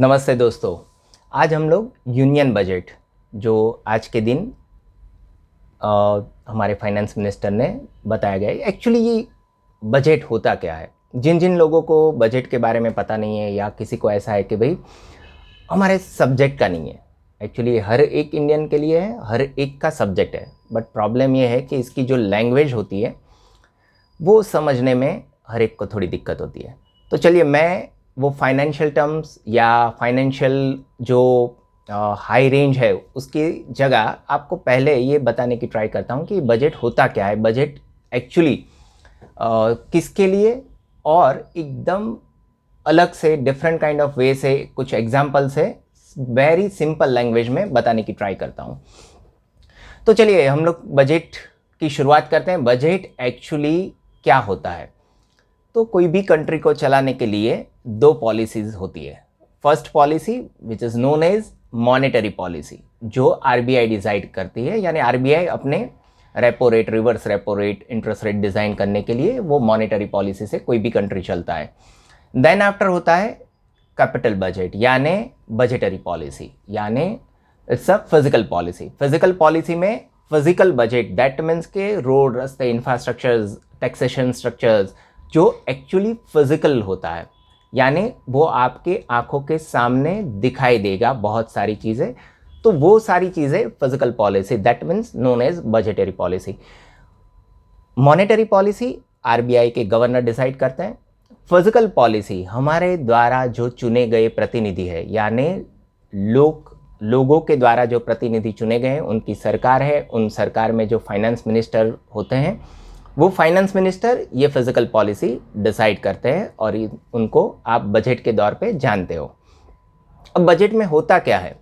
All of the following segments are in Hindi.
नमस्ते दोस्तों। आज हम लोग यूनियन बजट जो आज के दिन हमारे फाइनेंस मिनिस्टर ने बताया गया है। एक्चुअली ये बजट होता क्या है? जिन जिन लोगों को बजट के बारे में पता नहीं है या किसी को ऐसा है कि भाई हमारे सब्जेक्ट का नहीं है, एक्चुअली हर एक इंडियन के लिए है, हर एक का सब्जेक्ट है। बट प्रॉब्लम ये है कि इसकी जो लैंग्वेज होती है वो समझने में हर एक को थोड़ी दिक्कत होती है। तो चलिए मैं वो फाइनेंशियल टर्म्स या फाइनेंशियल जो हाई रेंज है उसकी जगह आपको पहले ये बताने की ट्राई करता हूँ कि बजट होता क्या है, बजट एक्चुअली किसके लिए, और एकदम अलग से डिफरेंट काइंड ऑफ वे से कुछ एग्जाम्पल से वेरी सिंपल लैंग्वेज में बताने की ट्राई करता हूँ। तो चलिए हम लोग बजट की शुरुआत करते हैं। बजट एक्चुअली क्या होता है? तो कोई भी कंट्री को चलाने के लिए दो पॉलिसीज़ होती है। First policy which is known as monetary policy, जो आरबीआई डिसाइड करती है, यानी आरबीआई अपने repo rate, reverse repo rate, interest rate design करने के लिए वो मॉनेटरी पॉलिसी से कोई भी कंट्री चलता है। देन आफ्टर होता है कैपिटल बजट, यानी बजटरी पॉलिसी, यानी it's a physical policy. Physical policy में फिजिकल बजट दैट मीन्स के रोड, रास्ते, इंफ्रास्ट्रक्चर्स, टैक्सेशन स्ट्रक्चर्स जो एक्चुअली फिजिकल होता है, यानी वो आपके आंखों के सामने दिखाई देगा बहुत सारी चीज़ें। तो वो सारी चीज़ें physical policy that means known as budgetary policy. Monetary policy RBI के गवर्नर डिसाइड करते हैं। फिजिकल पॉलिसी हमारे द्वारा जो चुने गए प्रतिनिधि है, यानी लोगों के द्वारा जो प्रतिनिधि चुने गए हैं, उनकी सरकार है, उन सरकार में जो फाइनेंस मिनिस्टर होते हैं, वो फाइनेंस मिनिस्टर ये फिजिकल पॉलिसी डिसाइड करते हैं और उनको आप बजट के दौर पे जानते हो। अब बजट में होता क्या है?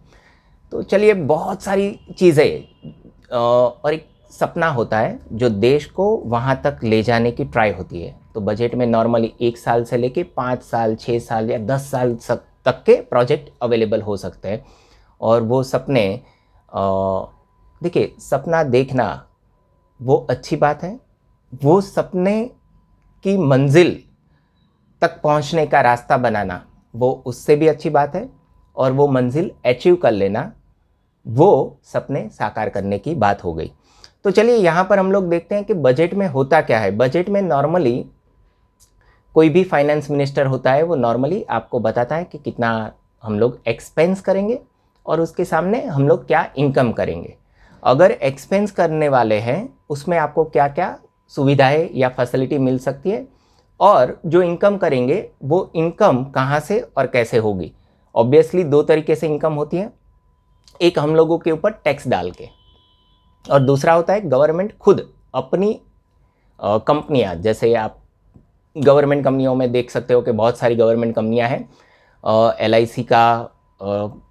तो चलिए बहुत सारी चीज़ें और एक सपना होता है जो देश को वहाँ तक ले जाने की ट्राई होती है। तो बजट में नॉर्मली 1 साल से लेके 5 साल, 6 साल या 10 साल तक के प्रोजेक्ट अवेलेबल हो सकते हैं। और वो सपने, देखिए सपना देखना वो अच्छी बात है, वो सपने की मंजिल तक पहुंचने का रास्ता बनाना वो उससे भी अच्छी बात है, और वो मंजिल अचीव कर लेना वो सपने साकार करने की बात हो गई। तो चलिए यहाँ पर हम लोग देखते हैं कि बजट में होता क्या है। बजट में नॉर्मली कोई भी फाइनेंस मिनिस्टर होता है, वो नॉर्मली आपको बताता है कि कितना हम लोग एक्सपेंस करेंगे और उसके सामने हम लोग क्या इनकम करेंगे। अगर एक्सपेंस करने वाले हैं उसमें आपको क्या क्या सुविधाएं या फैसिलिटी मिल सकती है, और जो इनकम करेंगे वो इनकम कहाँ से और कैसे होगी। ऑब्वियसली 2 तरीके से इनकम होती है, एक हम लोगों के ऊपर टैक्स डाल के, और दूसरा होता है गवर्नमेंट खुद अपनी कंपनियां, जैसे आप गवर्नमेंट कंपनियों में देख सकते हो कि बहुत सारी गवर्नमेंट कंपनियां हैं। LIC का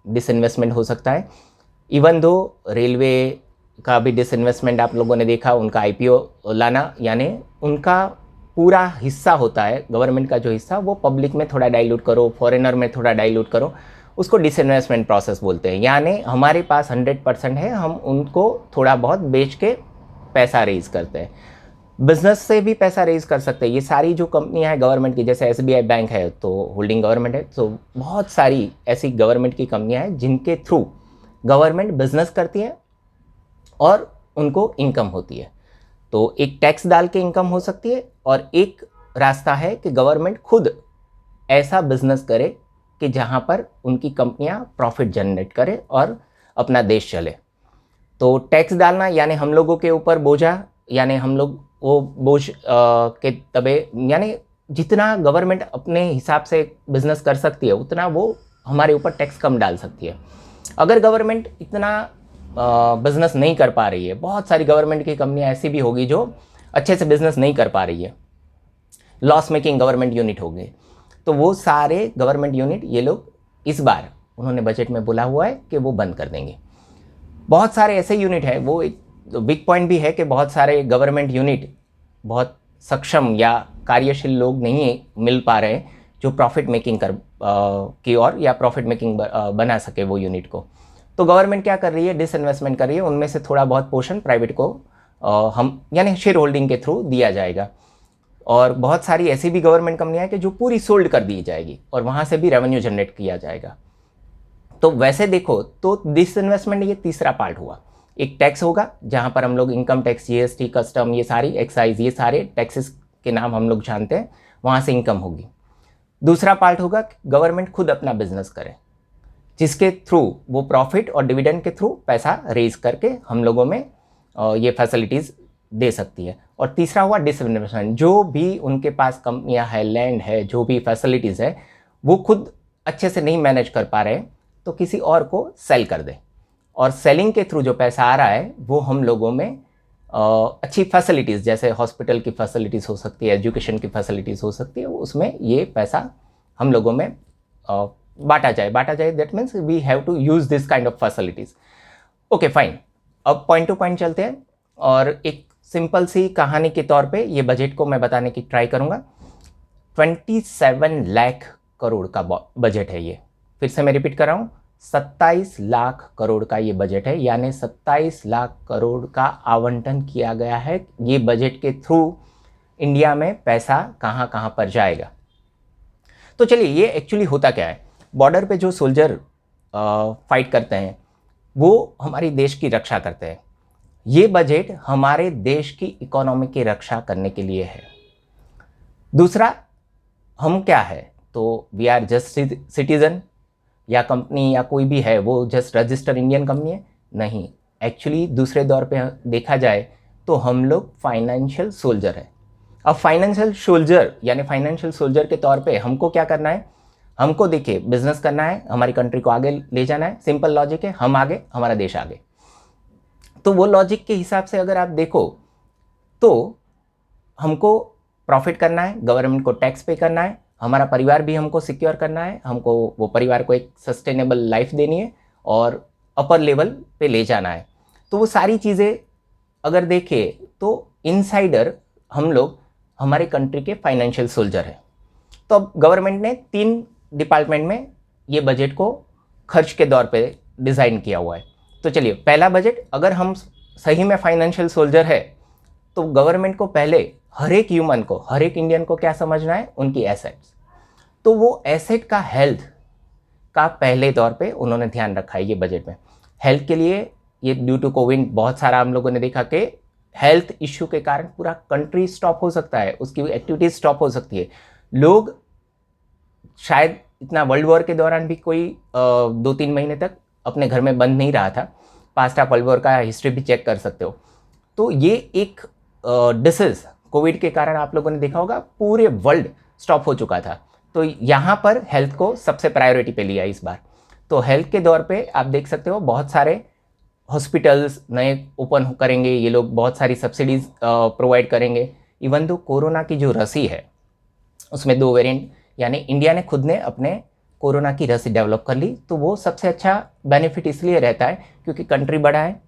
डिसइन्वेस्टमेंट हो सकता है, इवन दो रेलवे का भी डिसइन्वेस्टमेंट आप लोगों ने देखा, उनका IPO लाना, यानी उनका पूरा हिस्सा होता है गवर्नमेंट का जो हिस्सा, वो पब्लिक में थोड़ा डाइल्यूट करो, फॉरेनर में थोड़ा डाइल्यूट करो, उसको डिसइन्वेस्टमेंट प्रोसेस बोलते हैं। यानी हमारे पास 100% है, हम उनको थोड़ा बहुत बेच के पैसा रेज करते हैं। बिजनेस से भी पैसा रेज कर सकते हैं। ये सारी जो कंपनियां हैं गवर्नमेंट की, जैसे SBI बैंक है तो होल्डिंग गवर्नमेंट है, तो बहुत सारी ऐसी गवर्नमेंट की कंपनियां हैं जिनके थ्रू गवर्नमेंट बिजनेस करती है और उनको इनकम होती है। तो एक टैक्स डाल के इनकम हो सकती है, और एक रास्ता है कि गवर्नमेंट खुद ऐसा बिजनेस करे कि जहां पर उनकी कंपनियां प्रॉफिट जनरेट करे और अपना देश चले। तो टैक्स डालना यानी हम लोगों के ऊपर बोझा, यानी हम लोग वो बोझ के तबे, यानी जितना गवर्नमेंट अपने हिसाब से बिजनेस कर सकती है उतना वो हमारे ऊपर टैक्स कम डाल सकती है। अगर गवर्नमेंट इतना बिजनेस नहीं कर पा रही है, बहुत सारी गवर्नमेंट की कंपनियां ऐसी भी होगी जो अच्छे से बिजनेस नहीं कर पा रही है, लॉस मेकिंग गवर्नमेंट यूनिट हो गए, तो वो सारे गवर्नमेंट यूनिट ये लोग इस बार उन्होंने बजट में बोला हुआ है कि वो बंद कर देंगे। बहुत सारे ऐसे यूनिट है, वो एक बिग पॉइंट भी है कि बहुत सारे गवर्नमेंट यूनिट बहुत सक्षम या कार्यशील लोग नहीं मिल पा रहे जो प्रॉफिट मेकिंग की ओर या प्रॉफिट मेकिंग बना सके वो यूनिट को। तो गवर्नमेंट क्या कर रही है, डिसइन्वेस्टमेंट कर रही है, उनमें से थोड़ा बहुत पोर्शन प्राइवेट को हम यानी शेयर होल्डिंग के थ्रू दिया जाएगा। और बहुत सारी ऐसी भी गवर्नमेंट कंपनियां हैं कि जो पूरी सोल्ड कर दी जाएगी और वहाँ से भी रेवेन्यू जनरेट किया जाएगा। तो वैसे देखो तो डिसइन्वेस्टमेंट ये तीसरा पार्ट हुआ। एक टैक्स होगा जहाँ पर हम लोग इनकम टैक्स, जीएसटी, कस्टम, ये सारी एक्साइज, ये सारे टैक्सेस के नाम हम लोग जानते हैं, वहाँ से इनकम होगी। दूसरा पार्ट होगा कि गवर्नमेंट खुद अपना बिजनेस करे, जिसके थ्रू वो प्रॉफिट और डिविडेंड के थ्रू पैसा रेज करके हम लोगों में ये फैसिलिटीज़ दे सकती है। और तीसरा हुआ डिसइन्वेस्टमेंट, जो भी उनके पास कंपनियां है, लैंड है, जो भी फैसिलिटीज़ है, वो खुद अच्छे से नहीं मैनेज कर पा रहे तो किसी और को सेल कर दे, और सेलिंग के थ्रू जो पैसा आ रहा है वो हम लोगों में अच्छी फैसिलिटीज़, जैसे हॉस्पिटल की फैसिलिटीज़ हो सकती है, एजुकेशन की फैसिलिटीज़ हो सकती है, उसमें ये पैसा हम लोगों में बांटा जाए। That means we have to use this kind of facilities. Okay fine, अब पॉइंट टू पॉइंट चलते हैं और एक सिंपल सी कहानी के तौर पे ये बजट को मैं बताने की ट्राई करूँगा। 27 लाख करोड़ का बजट है ये। फिर से मैं रिपीट कर रहा हूँ, 27 लाख करोड़ का ये बजट है, यानी 27 लाख करोड़ का आवंटन किया गया है। ये बजट के थ्रू इंडिया में पैसा कहाँ कहाँ पर जाएगा। तो चलिए, ये एक्चुअली होता क्या है। बॉर्डर पे जो सोल्जर फाइट करते हैं वो हमारी देश की रक्षा करते हैं। ये बजट हमारे देश की इकोनॉमी की रक्षा करने के लिए है। दूसरा, हम क्या है, तो वी आर जस्ट सिटीजन, या कंपनी या कोई भी है वो जस्ट रजिस्टर इंडियन कंपनी है? नहीं, एक्चुअली दूसरे दौर पे देखा जाए तो हम लोग फाइनेंशियल सोल्जर है। अब फाइनेंशियल सोल्जर यानी फाइनेंशियल सोल्जर के तौर पे हमको क्या करना है? हमको देखिए बिजनेस करना है, हमारी कंट्री को आगे ले जाना है। सिंपल लॉजिक है, हम आगे हमारा देश आगे। तो वो लॉजिक के हिसाब से अगर आप देखो तो हमको प्रॉफिट करना है, गवर्नमेंट को टैक्स पे करना है, हमारा परिवार भी हमको सिक्योर करना है, हमको वो परिवार को एक सस्टेनेबल लाइफ देनी है और अपर लेवल पे ले जाना है। तो वो सारी चीज़ें अगर देखें तो इनसाइडर हम लोग हमारे कंट्री के फाइनेंशियल सोल्जर हैं। तो अब गवर्नमेंट ने 3 डिपार्टमेंट में ये बजट को खर्च के दौर पे डिज़ाइन किया हुआ है। तो चलिए, पहला बजट, अगर हम सही में फाइनेंशियल सोल्जर है तो गवर्नमेंट को पहले हर एक ह्यूमन को, हर एक इंडियन को क्या समझना है? उनकी एसेट्स। तो वो एसेट का हेल्थ का पहले दौर पे उन्होंने ध्यान रखा है ये बजट में। हेल्थ के लिए ये ड्यू टू कोविड बहुत सारा हम लोगों ने देखा कि हेल्थ इश्यू के कारण पूरा कंट्री स्टॉप हो सकता है, उसकी एक्टिविटीज स्टॉप हो सकती है। लोग शायद इतना वर्ल्ड वॉर के दौरान भी कोई 2-3 महीने तक अपने घर में बंद नहीं रहा था। पास्ट आप वर्ल्ड वॉर का हिस्ट्री भी चेक कर सकते हो। तो ये एक डिसीज कोविड के कारण आप लोगों ने देखा होगा पूरे वर्ल्ड स्टॉप हो चुका था। तो यहाँ पर हेल्थ को सबसे प्रायोरिटी पे लिया इस बार। तो हेल्थ के दौर पे आप देख सकते हो बहुत सारे हॉस्पिटल्स नए ओपन करेंगे ये लोग, बहुत सारी सब्सिडीज प्रोवाइड करेंगे। इवन तो कोरोना की जो रसी है उसमें 2 वेरिएंट, यानी इंडिया ने खुद ने अपने कोरोना की रसी डेवलप कर ली। तो वो सबसे अच्छा बेनिफिट इसलिए रहता है क्योंकि कंट्री बड़ा है,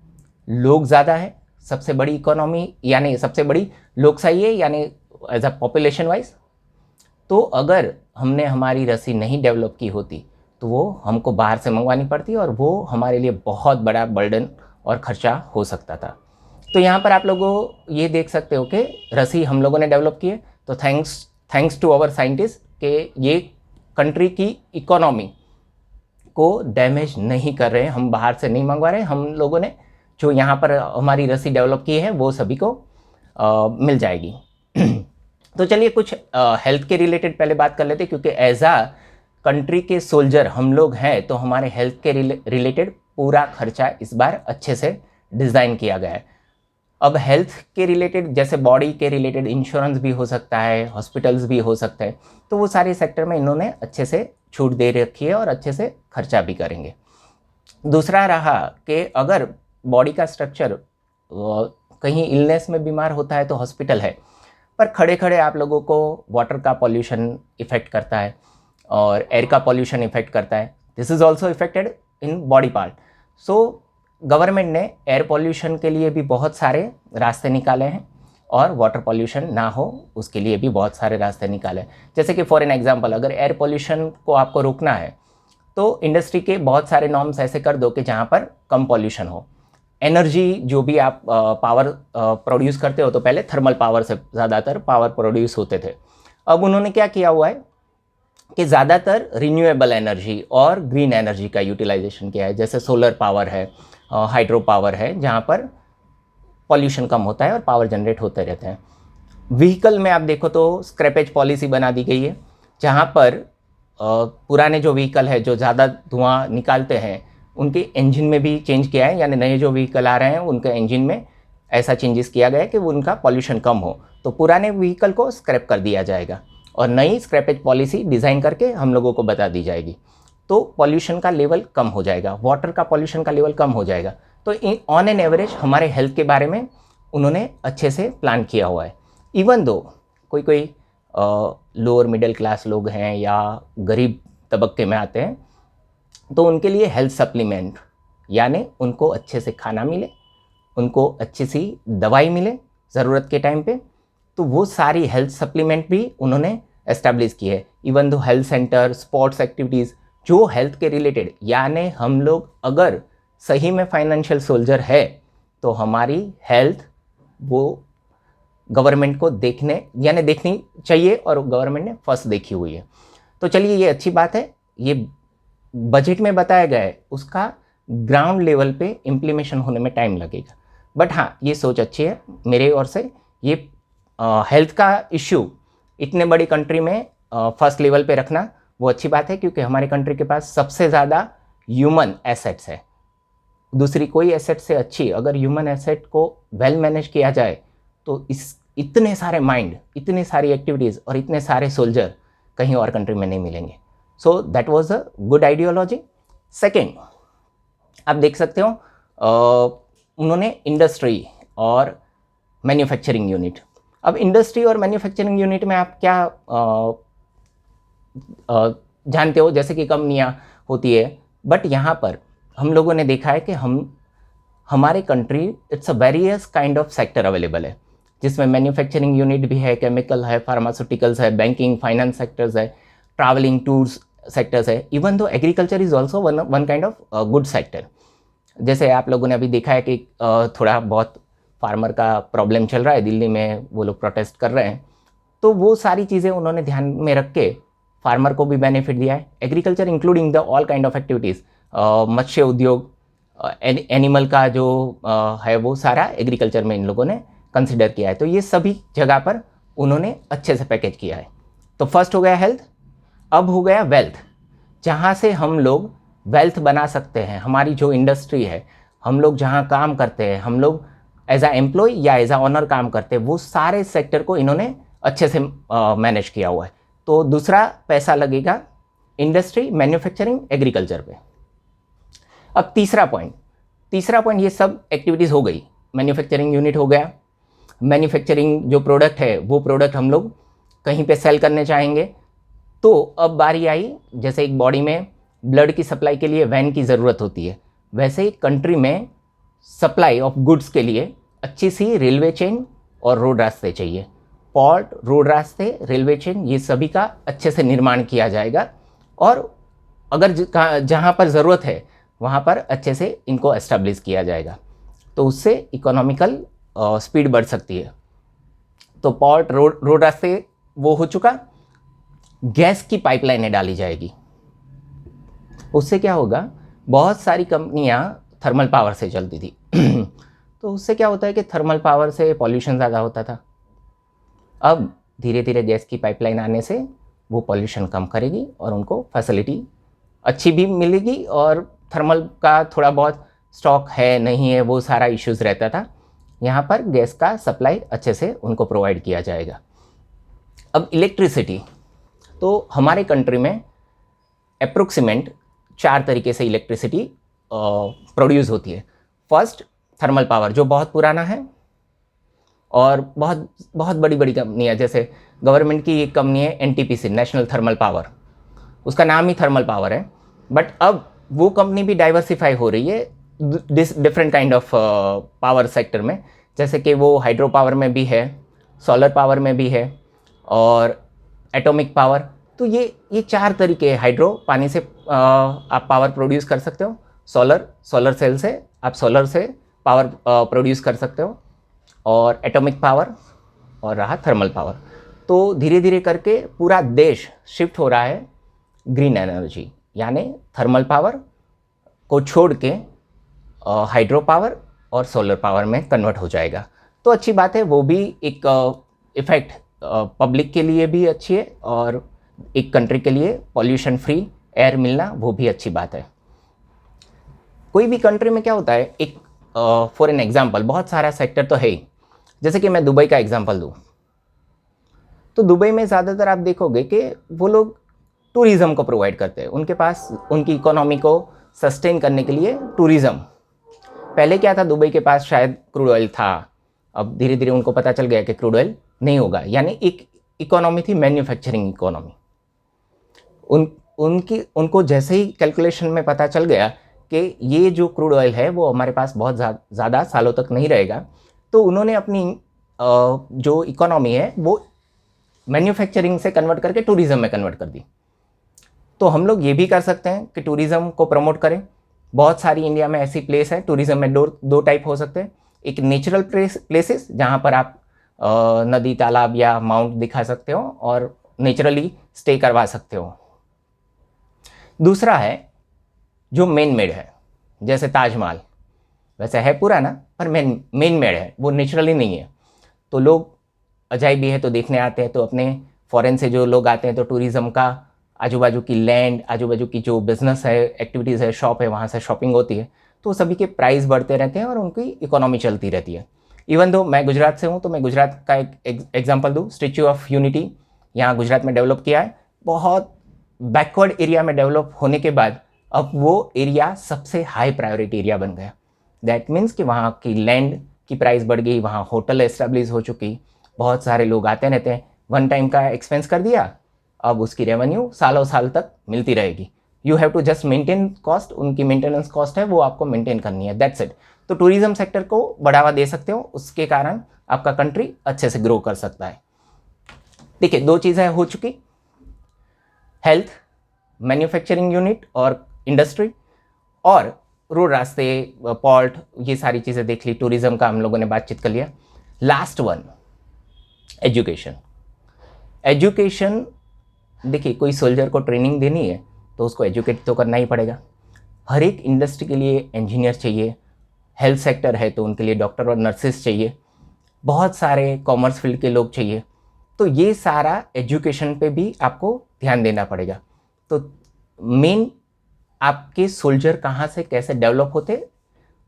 लोग ज़्यादा है, सबसे बड़ी इकोनॉमी यानी सबसे बड़ी लोकशाही है, यानी एज अ पॉपुलेशन वाइज। तो अगर हमने हमारी रसी नहीं डेवलप की होती तो वो हमको बाहर से मंगवानी पड़ती और वो हमारे लिए बहुत बड़ा बर्डन और खर्चा हो सकता था। तो यहाँ पर आप लोगों ये देख सकते हो कि रसी हम लोगों ने डेवलप की है। तो थैंक्स टू आवर साइंटिस्ट कि ये कंट्री की इकोनॉमी को डैमेज नहीं कर रहे हैं, हम बाहर से नहीं मंगवा रहे हैं। हम लोगों ने जो यहाँ पर हमारी रसी डेवलप की है वो सभी को मिल जाएगी। तो चलिए कुछ हेल्थ के रिलेटेड पहले बात कर लेते हैं, क्योंकि एज आ कंट्री के सोल्जर हम लोग हैं तो हमारे हेल्थ के रिलेटेड पूरा खर्चा इस बार अच्छे से डिज़ाइन किया गया है। अब हेल्थ के रिलेटेड जैसे बॉडी के रिलेटेड इंश्योरेंस भी हो सकता है, हॉस्पिटल्स भी हो सकते हैं, तो वो सारे सेक्टर में इन्होंने अच्छे से छूट दे रखी है और अच्छे से खर्चा भी करेंगे। दूसरा रहा कि अगर बॉडी का स्ट्रक्चर कहीं इलनेस में बीमार होता है तो हॉस्पिटल है, पर खड़े खड़े आप लोगों को वाटर का पॉल्यूशन इफ़ेक्ट करता है और एयर का पॉल्यूशन इफ़ेक्ट करता है। This is also affected in body part. So government ने एयर पॉल्यूशन के लिए भी बहुत सारे रास्ते निकाले हैं और वाटर पॉल्यूशन ना हो उसके लिए भी बहुत सारे रास्ते निकाले हैं। जैसे कि फॉर एन एग्जांपल, अगर एयर पॉल्यूशन को आपको रोकना है तो इंडस्ट्री के बहुत सारे नॉर्म्स ऐसे कर दो कि जहाँ पर कम पॉल्यूशन हो। एनर्जी जो भी आप पावर प्रोड्यूस करते हो, तो पहले थर्मल पावर से ज़्यादातर पावर प्रोड्यूस होते थे। अब उन्होंने क्या किया हुआ है, कि ज़्यादातर रिन्यूएबल एनर्जी और ग्रीन एनर्जी का यूटिलाइजेशन किया है, जैसे सोलर पावर है, हाइड्रो पावर है, जहाँ पर पॉल्यूशन कम होता है और पावर जनरेट होते रहते हैं। व्हीकल में आप देखो तो स्क्रैपेज पॉलिसी बना दी गई है, जहाँ पर पुराने जो व्हीकल है जो ज़्यादा धुआं निकालते हैं उनके इंजन में भी चेंज किया है, यानी नए जो व्हीकल आ रहे हैं उनके इंजन में ऐसा चेंजेस किया गया है कि उनका पॉल्यूशन कम हो। तो पुराने व्हीकल को स्क्रैप कर दिया जाएगा और नई स्क्रैपेज पॉलिसी डिज़ाइन करके हम लोगों को बता दी जाएगी, तो पॉल्यूशन का लेवल कम हो जाएगा, वाटर का पॉल्यूशन का लेवल कम हो जाएगा। तो ऑन एन एवरेज हमारे हेल्थ के बारे में उन्होंने अच्छे से प्लान किया हुआ है। इवन दो कोई कोई लोअर मिडिल क्लास लोग हैं या गरीब तबक्के में आते हैं, तो उनके लिए हेल्थ सप्लीमेंट, यानी उनको अच्छे से खाना मिले, उनको अच्छी सी दवाई मिले ज़रूरत के टाइम पे, तो वो सारी हेल्थ सप्लीमेंट भी उन्होंने एस्टैब्लिश की है। Even though health centre, sports activities जो हेल्थ के रिलेटेड, यानी हम लोग अगर सही में फाइनेंशियल सोल्जर है तो हमारी हेल्थ वो गवर्नमेंट को देखनी चाहिए और गवर्नमेंट ने फर्स्ट देखी हुई है। तो चलिए ये अच्छी बात है, ये बजट में बताया गया है, उसका ग्राउंड लेवल पे इम्प्लीमेशन होने में टाइम लगेगा। बट हाँ, ये सोच अच्छी है मेरे ओर से। ये हेल्थ का इश्यू इतने बड़ी कंट्री में फर्स्ट लेवल पे रखना वो अच्छी बात है, क्योंकि हमारे कंट्री के पास सबसे ज़्यादा ह्यूमन एसेट्स है। दूसरी कोई एसेट से अच्छी, अगर ह्यूमन एसेट को वेल मैनेज किया जाए तो इतने सारे माइंड, इतनी सारी एक्टिविटीज़ और इतने सारे सोल्जर कहीं और कंट्री में नहीं मिलेंगे। So that was a good ideology. Second, आप देख सकते हो उन्होंने इंडस्ट्री और मैन्युफैक्चरिंग यूनिट। अब इंडस्ट्री और मैन्युफैक्चरिंग यूनिट में आप क्या जानते हो, जैसे कि कंपनियाँ होती है, बट यहाँ पर हम लोगों ने देखा है कि हमारे country it's a various kind of sector available है, जिसमें मैन्युफैक्चरिंग यूनिट भी है, केमिकल है, फार्मास्यूटिकल्स है, बैंकिंग फाइनेंस सेक्टर्स है, ट्रैवलिंग टूर्स सेक्टर्स है। Even though agriculture is also one kind of good sector. जैसे आप लोगों ने अभी देखा है कि थोड़ा बहुत फार्मर का प्रॉब्लम चल रहा है दिल्ली में, वो लोग प्रोटेस्ट कर रहे हैं, तो वो सारी चीज़ें उन्होंने ध्यान में रख के फार्मर को भी बेनिफिट दिया है। Agriculture including the all kind of activities, मत्स्य उद्योग, एनिमल का जो है वो सारा एग्रीकल्चर में इन लोगों ने कंसिडर किया है। तो ये सभी जगह पर उन्होंने अच्छे से पैकेज किया है। तो फर्स्ट हो गया हेल्थ, अब हो गया वेल्थ, जहाँ से हम लोग वेल्थ बना सकते हैं। हमारी जो इंडस्ट्री है, हम लोग जहाँ काम करते हैं, हम लोग एज आ एम्प्लॉय या एज आ ऑनर काम करते हैं, वो सारे सेक्टर को इन्होंने अच्छे से मैनेज किया हुआ है। तो दूसरा पैसा लगेगा इंडस्ट्री, मैन्युफैक्चरिंग, एग्रीकल्चर पे। अब तीसरा पॉइंट, ये सब एक्टिविटीज़ हो गई, मैन्युफैक्चरिंग यूनिट हो गया, मैन्युफैक्चरिंग जो प्रोडक्ट है वो प्रोडक्ट हम लोग कहीं पे सेल करने चाहेंगे। तो अब बारी आई, जैसे एक बॉडी में ब्लड की सप्लाई के लिए वैन की ज़रूरत होती है, वैसे ही कंट्री में सप्लाई ऑफ गुड्स के लिए अच्छी सी रेलवे चेन और रोड रास्ते चाहिए। पोर्ट, रोड रास्ते, रेलवे चेन, ये सभी का अच्छे से निर्माण किया जाएगा, और अगर जहाँ पर ज़रूरत है वहाँ पर अच्छे से इनको एस्टेब्लिश किया जाएगा, तो उससे इकोनॉमिकल स्पीड बढ़ सकती है। तो पोर्ट, रोड रास्ते वो हो चुका। गैस की पाइपलाइनें डाली जाएगी, उससे क्या होगा, बहुत सारी कंपनियां थर्मल पावर से चलती थी तो उससे क्या होता है कि थर्मल पावर से पॉल्यूशन ज़्यादा होता था। अब धीरे धीरे गैस की पाइपलाइन आने से वो पॉल्यूशन कम करेगी और उनको फैसिलिटी अच्छी भी मिलेगी, और थर्मल का थोड़ा बहुत स्टॉक है नहीं है वो सारा इश्यूज़ रहता था, यहाँ पर गैस का सप्लाई अच्छे से उनको प्रोवाइड किया जाएगा। अब इलेक्ट्रिसिटी, तो हमारे कंट्री में अप्रोक्सीमेट 4 तरीके से इलेक्ट्रिसिटी प्रोड्यूस होती है। फर्स्ट, थर्मल पावर, जो बहुत पुराना है और बहुत बहुत बड़ी बड़ी कंपनियाँ, जैसे गवर्नमेंट की एक कंपनी है एनटीपीसी, नेशनल थर्मल पावर, उसका नाम ही थर्मल पावर है, बट अब वो कंपनी भी डाइवर्सिफाई हो रही है different kind of power sector में, जैसे कि वो हाइड्रो पावर में भी है, सोलर पावर में भी है, और एटॉमिक पावर। तो ये 4 तरीके हैं। हाइड्रो, पानी से आप पावर प्रोड्यूस कर सकते हो, सोलर सेल से आप सोलर से पावर प्रोड्यूस कर सकते हो, और एटॉमिक पावर, और रहा थर्मल पावर। तो धीरे धीरे करके पूरा देश शिफ्ट हो रहा है ग्रीन एनर्जी, यानी थर्मल पावर को छोड़ के हाइड्रो पावर और सोलर पावर में कन्वर्ट हो जाएगा। तो अच्छी बात है, वो भी एक इफ़ेक्ट पब्लिक के लिए भी अच्छी है और एक कंट्री के लिए पॉल्यूशन फ्री एयर मिलना वो भी अच्छी बात है। कोई भी कंट्री में क्या होता है, एक फॉर एन एग्जांपल बहुत सारा सेक्टर तो है ही, जैसे कि मैं दुबई का एग्जांपल दूँ तो दुबई में ज़्यादातर आप देखोगे कि वो लोग टूरिज़्म को प्रोवाइड करते हैं, उनके पास उनकी इकोनॉमी को सस्टेन करने के लिए टूरिज़्म। पहले क्या था, दुबई के पास शायद क्रूड ऑयल था, अब धीरे धीरे उनको पता चल गया कि क्रूड ऑयल नहीं होगा, यानी एक इकोनॉमी थी मैन्युफैक्चरिंग इकोनॉमी। उनको जैसे ही कैलकुलेशन में पता चल गया कि ये जो क्रूड ऑयल है वो हमारे पास बहुत ज़्यादा सालों तक नहीं रहेगा, तो उन्होंने अपनी जो इकोनॉमी है वो मैन्युफैक्चरिंग से कन्वर्ट करके टूरिज़्म में कन्वर्ट कर दी। तो हम लोग ये भी कर सकते हैं कि टूरिज़्म को प्रमोट करें। बहुत सारी इंडिया में ऐसी प्लेस है, टूरिज़्म में दो टाइप हो सकते हैं। एक नेचुरल प्लेसेस जहाँ पर आप नदी तालाब या माउंट दिखा सकते हो और नेचुरली स्टे करवा सकते हो। दूसरा है जो मेन मेड है, जैसे ताजमहल, वैसे है पुराना पर मेन मेड है, वो नेचुरली नहीं है। तो लोग अजायबी है तो देखने आते हैं, तो अपने फॉरेन से जो लोग आते हैं तो टूरिज़्म का आजू बाजू की लैंड, आजू बाजू की जो बिज़नेस है, एक्टिविटीज़ है, शॉप है, वहाँ से शॉपिंग होती है, तो सभी के प्राइस बढ़ते रहते हैं और उनकी इकोनॉमी चलती रहती है। इवन दो मैं गुजरात से हूँ तो मैं गुजरात का एक एग्जांपल दूँ, स्टैच्यू ऑफ यूनिटी यहाँ गुजरात में डेवलप किया है। बहुत बैकवर्ड एरिया में डेवलप होने के बाद अब वो एरिया सबसे हाई प्रायोरिटी एरिया बन गया। दैट मीन्स कि वहाँ की लैंड की प्राइस बढ़ गई, वहाँ होटल एस्टेब्लिश हो चुकी, बहुत सारे लोग आते रहते हैं, वन टाइम का एक्सपेंस कर दिया, अब उसकी रेवेन्यू सालों साल तक मिलती रहेगी। You have to just maintain cost, उनकी मेंटेनेंस कॉस्ट है वो आपको मेंटेन करनी है, दैट्स इट। तो टूरिज्म सेक्टर को बढ़ावा दे सकते हो, उसके कारण आपका कंट्री अच्छे से ग्रो कर सकता है। देखिए, दो चीज़ें हो चुकी, हेल्थ, मैन्युफैक्चरिंग यूनिट और इंडस्ट्री, और रोड, रास्ते, पोर्ट, ये सारी चीज़ें देख ली, टूरिज्म का हम लोगों ने बातचीत कर लिया। Last one, education. एजुकेशन, देखिए कोई सोल्जर को ट्रेनिंग देनी है तो उसको एजुकेट तो करना ही पड़ेगा। हर एक इंडस्ट्री के लिए इंजीनियर चाहिए, हेल्थ सेक्टर है तो उनके लिए डॉक्टर और नर्सेस चाहिए, बहुत सारे कॉमर्स फील्ड के लोग चाहिए, तो ये सारा एजुकेशन पे भी आपको ध्यान देना पड़ेगा। तो मेन आपके सोल्जर कहाँ से कैसे डेवलप होते,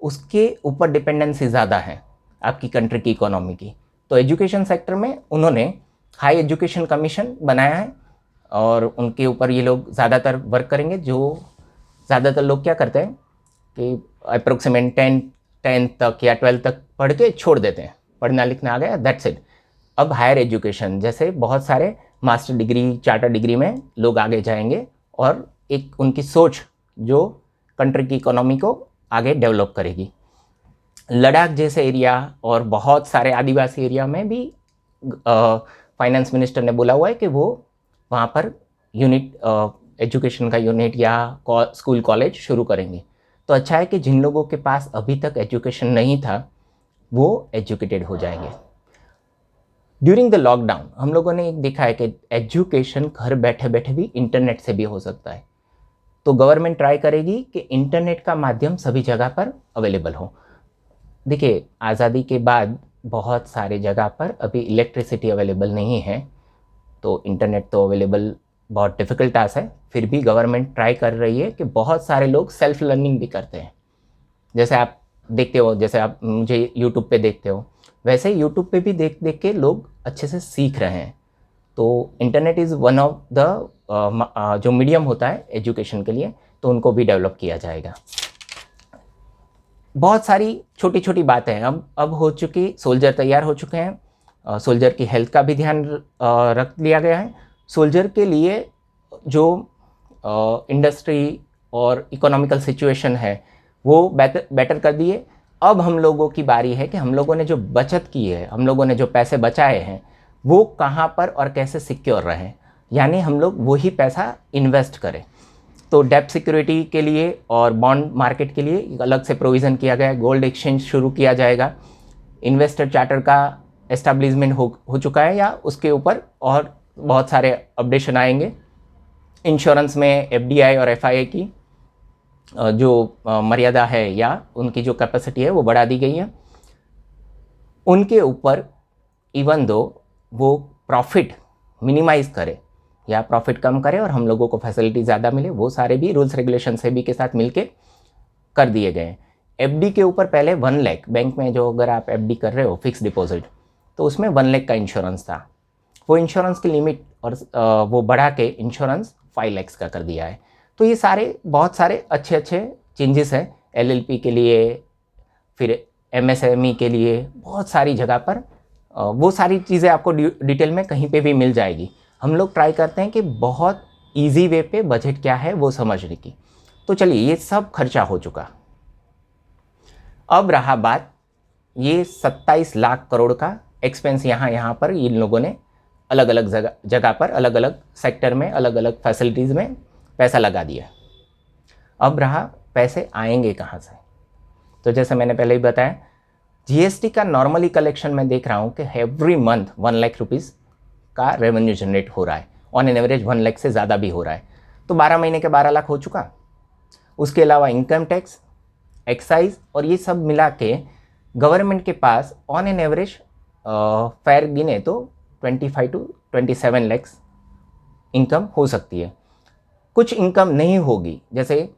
उसके ऊपर डिपेंडेंसी ज़्यादा है आपकी कंट्री की इकोनॉमी की। तो एजुकेशन सेक्टर में उन्होंने हाई एजुकेशन कमीशन बनाया है और उनके ऊपर ये लोग ज़्यादातर वर्क करेंगे। जो ज़्यादातर लोग क्या करते हैं कि अप्रोक्सीमेट 10 तक या 12 तक पढ़ के छोड़ देते हैं, पढ़ना लिखना आ गया, दैट्स इट। अब हायर एजुकेशन जैसे बहुत सारे मास्टर डिग्री, चार्टर डिग्री में लोग आगे जाएंगे और एक उनकी सोच जो कंट्री की इकोनॉमी को आगे डेवलप करेगी। लद्दाख जैसे एरिया और बहुत सारे आदिवासी एरिया में भी फाइनेंस मिनिस्टर ने बोला हुआ है कि वो वहाँ पर यूनिट, एजुकेशन का यूनिट या स्कूल कॉलेज शुरू करेंगे। तो अच्छा है कि जिन लोगों के पास अभी तक एजुकेशन नहीं था वो एजुकेटेड हो जाएंगे। ड्यूरिंग द लॉकडाउन हम लोगों ने एक देखा है कि एजुकेशन घर बैठे बैठे भी इंटरनेट से भी हो सकता है। तो गवर्नमेंट ट्राई करेगी कि इंटरनेट का माध्यम सभी जगह पर अवेलेबल हो। देखिए, आज़ादी के बाद बहुत सारे जगह पर अभी इलेक्ट्रिसिटी अवेलेबल नहीं है, तो इंटरनेट तो अवेलेबल बहुत डिफ़िकल्ट टास्क है, फिर भी गवर्नमेंट ट्राई कर रही है कि बहुत सारे लोग सेल्फ लर्निंग भी करते हैं। जैसे आप देखते हो, जैसे आप मुझे यूट्यूब पे देखते हो, वैसे यूट्यूब पे भी देख देख के लोग अच्छे से सीख रहे हैं। तो internet is one of the जो मीडियम होता है एजुकेशन के लिए, तो उनको भी डेवलप किया जाएगा। बहुत सारी छोटी छोटी बातें हैं अब हो चुकी। सोल्जर तैयार हो चुके हैं, सोल्जर की हेल्थ का भी ध्यान रख लिया गया है। सोल्जर के लिए जो इंडस्ट्री और इकोनॉमिकल सिचुएशन है वो बेटर कर दिए। अब हम लोगों की बारी है कि हम लोगों ने जो बचत की है, हम लोगों ने जो पैसे बचाए हैं, वो कहाँ पर और कैसे सिक्योर रहें, यानी हम लोग वही पैसा इन्वेस्ट करें। तो डेब्ट सिक्योरिटी के लिए और बॉन्ड मार्केट के लिए एक अलग से प्रोविज़न किया गया है। गोल्ड एक्सचेंज शुरू किया जाएगा। इन्वेस्टर चार्टर का एस्टैब्लिशमेंट हो चुका है या उसके ऊपर और बहुत सारे अपडेशन आएंगे। इंश्योरेंस में एफडीआई और एफआईआई की जो मर्यादा है या उनकी जो कैपेसिटी है वो बढ़ा दी गई है। उनके ऊपर इवन दो वो प्रॉफिट मिनिमाइज़ करे या प्रॉफिट कम करे और हम लोगों को फैसिलिटी ज़्यादा मिले, वो सारे भी रूल्स रेगुलेशन सेबी के साथ मिलके कर दिए गए हैं। एफडी के ऊपर पहले 1 लाख, बैंक में जो अगर आप एफडी कर रहे हो फिक्स डिपॉजिट, तो उसमें 1 लाख का इंश्योरेंस था। वो इंश्योरेंस की लिमिट और वो बढ़ा के इंश्योरेंस 5 लाख का कर दिया है। तो ये सारे बहुत सारे अच्छे अच्छे चेंजेस हैं एलएलपी के लिए, फिर एमएसएमई के लिए, बहुत सारी जगह पर वो सारी चीज़ें आपको डिटेल में कहीं पे भी मिल जाएगी। हम लोग ट्राई करते हैं कि बहुत इजी वे पे बजट क्या है वो समझने की। तो चलिए, ये सब खर्चा हो चुका। अब रहा बात ये 27 लाख करोड़ का एक्सपेंस यहाँ पर इन लोगों ने अलग अलग जगह पर, अलग अलग सेक्टर में, अलग अलग फैसिलिटीज़ में पैसा लगा दिया। अब रहा पैसे आएंगे कहाँ से। तो जैसे मैंने पहले ही बताया, जीएसटी का नॉर्मली कलेक्शन मैं देख रहा हूँ कि एवरी मंथ 1 लाख रुपीज़ का रेवेन्यू जनरेट हो रहा है। ऑन एन एवरेज 1 लाख से ज़्यादा भी हो रहा है। तो 12 महीने के 12 लाख हो चुका। उसके अलावा इनकम टैक्स, एक्साइज और ये सब मिला के गवर्नमेंट के pass on an average fair गिने तो 25 to 27 लैक्स इनकम हो सकती है। कुछ इनकम नहीं होगी जैसे,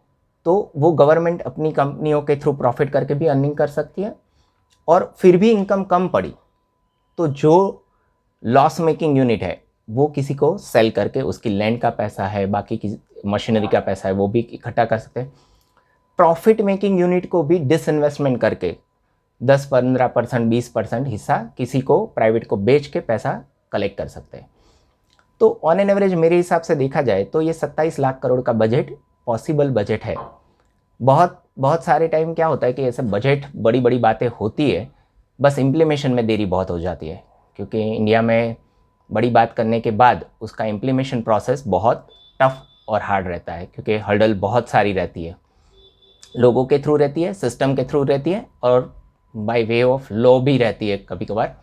तो वो गवर्नमेंट अपनी कंपनियों के थ्रू प्रॉफिट करके भी अर्निंग कर सकती है, और फिर भी इनकम कम पड़ी तो जो लॉस मेकिंग यूनिट है वो किसी को सेल करके उसकी लैंड का पैसा है, बाकी की मशीनरी का पैसा है, वो भी इकट्ठा कर सकते हैं। प्रॉफिट मेकिंग यूनिट को भी डिसइन्वेस्टमेंट करके 10-15%, 20% हिस्सा किसी को, प्राइवेट को बेच के पैसा कलेक्ट कर सकते हैं। तो ऑन एन एवरेज मेरे हिसाब से देखा जाए तो ये 27 लाख करोड़ का बजट पॉसिबल बजट है। बहुत सारे टाइम क्या होता है कि ऐसे बजट बड़ी बड़ी बातें होती है, बस इम्प्लीमेशन में देरी बहुत हो जाती है, क्योंकि इंडिया में बड़ी बात करने के बाद उसका इम्प्लीमेशन प्रोसेस बहुत टफ और हार्ड रहता है, क्योंकि हर्डल बहुत सारी रहती है, लोगों के थ्रू रहती है, सिस्टम के थ्रू रहती है, और बाय वे ऑफ लॉ भी रहती है कभी कभार।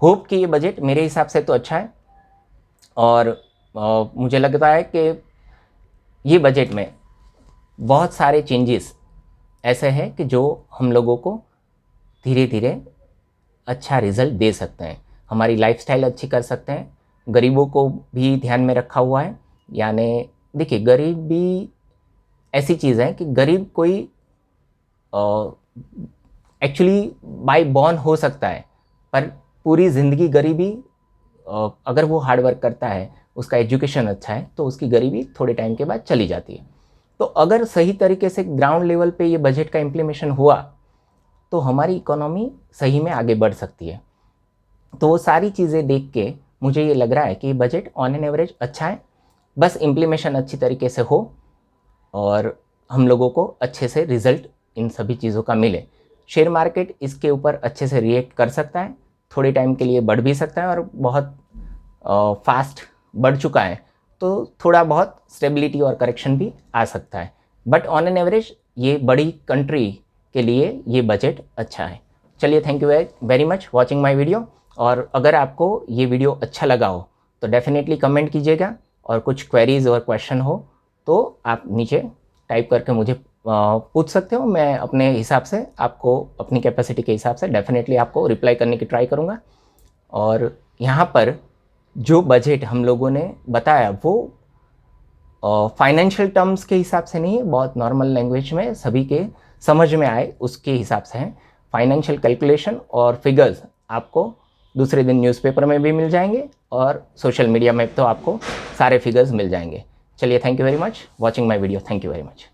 होप कि ये बजट मेरे हिसाब से तो अच्छा है, और मुझे लगता है कि ये बजट में बहुत सारे चेंजेस ऐसे हैं कि जो हम लोगों को धीरे धीरे अच्छा रिजल्ट दे सकते हैं, हमारी लाइफस्टाइल अच्छी कर सकते हैं। गरीबों को भी ध्यान में रखा हुआ है। यानी देखिए, गरीबी ऐसी चीज़ है कि गरीब कोई एक्चुअली बाय बॉर्न हो सकता है, पर पूरी ज़िंदगी गरीबी, अगर वो हार्ड वर्क करता है, उसका एजुकेशन अच्छा है, तो उसकी गरीबी थोड़े टाइम के बाद चली जाती है। तो अगर सही तरीके से ग्राउंड लेवल पे ये बजट का इम्प्लीमेशन हुआ तो हमारी इकोनॉमी सही में आगे बढ़ सकती है। तो वो सारी चीज़ें देख के मुझे ये लग रहा है कि बजट ऑन एन एवरेज अच्छा है, बस इम्प्लीमेशन अच्छी तरीके से हो और हम लोगों को अच्छे से रिजल्ट इन सभी चीज़ों का मिले। शेयर मार्केट इसके ऊपर अच्छे से रिएक्ट कर सकता है, थोड़े टाइम के लिए बढ़ भी सकता है, और बहुत फास्ट बढ़ चुका है तो थोड़ा बहुत स्टेबिलिटी और करेक्शन भी आ सकता है। बट ऑन एन एवरेज ये बड़ी कंट्री के लिए ये बजट अच्छा है। चलिए, thank you very much watching my video. और अगर आपको ये वीडियो अच्छा लगा हो तो डेफिनेटली कमेंट कीजिएगा, और कुछ क्वेरीज और क्वेश्चन हो तो आप नीचे टाइप करके मुझे पूछ सकते हो। मैं अपने हिसाब से आपको, अपनी कैपेसिटी के हिसाब से डेफिनेटली आपको रिप्लाई करने की ट्राई करूँगा। और यहाँ पर जो बजट हम लोगों ने बताया वो फाइनेंशियल टर्म्स के हिसाब से नहीं है, बहुत नॉर्मल लैंग्वेज में सभी के समझ में आए उसके हिसाब से है। फाइनेंशियल कैलकुलेशन और फिगर्स आपको दूसरे दिन न्यूज़पेपर में भी मिल जाएंगे, और सोशल मीडिया में तो आपको सारे फिगर्स मिल जाएंगे। चलिए, thank you very much watching my video. Thank you very much.